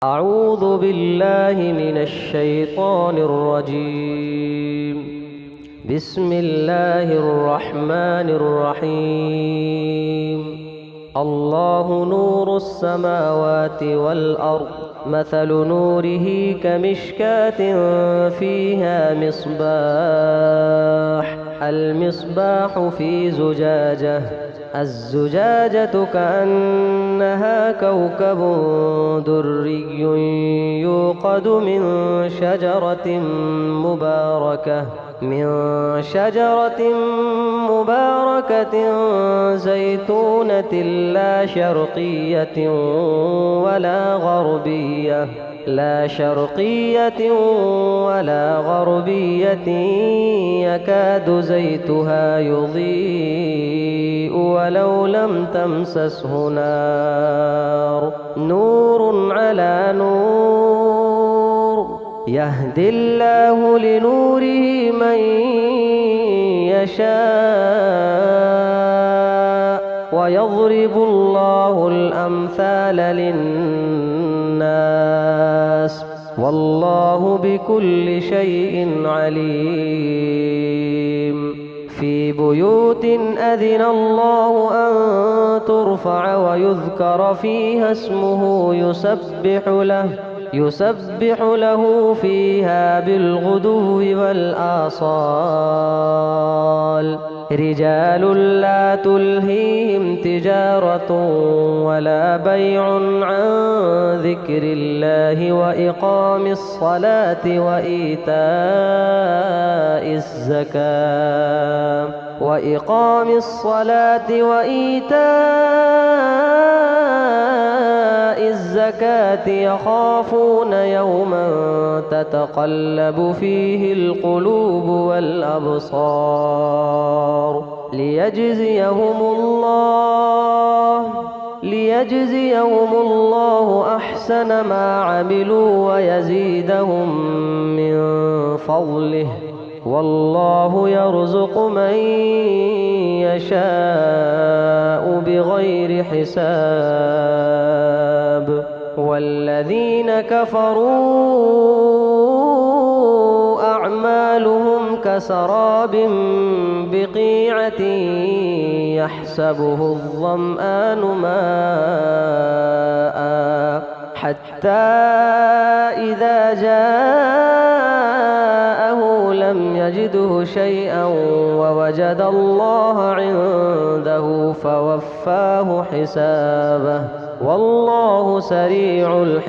أعوذ بالله من الشيطان الرجيم. بسم الله الرحمن الرحيم. الله نور السماوات والأرض، مثل نوره كمشكاة فيها مصباح، المصباح في زجاجة، الزجاجة كأنها كوكب دري يوقد من شجرة مباركة زيتونة لا شرقية ولا غربية يكاد زيتها يضيء ولو لم تمسسه نار، نور على نور، يهدي الله لنوره من يشاء ويضرب الله الأمثال للناس والله بكل شيء عليم. في بيوت أذن الله أن ترفع ويذكر فيها اسمه يسبح له فيها بالغدو والآصال، رجال لا تلهيهم تجارة ولا بيع عن ذكر الله وإقام الصلاة وإيتاء الزكاة يخافون يوما تتقلب فيه القلوب والأبصار، ليجزيهم الله أحسن ما عملوا ويزيدهم من فضله، والله يرزق من يشاء بغير حساب. والذين كفروا أعمالهم كسراب بقيعة يحسبه الظمآن ماء حتى إذا جاءه لم يجده شيئا ووجد الله عنده فوفاه حسابه والله سريع الحساب.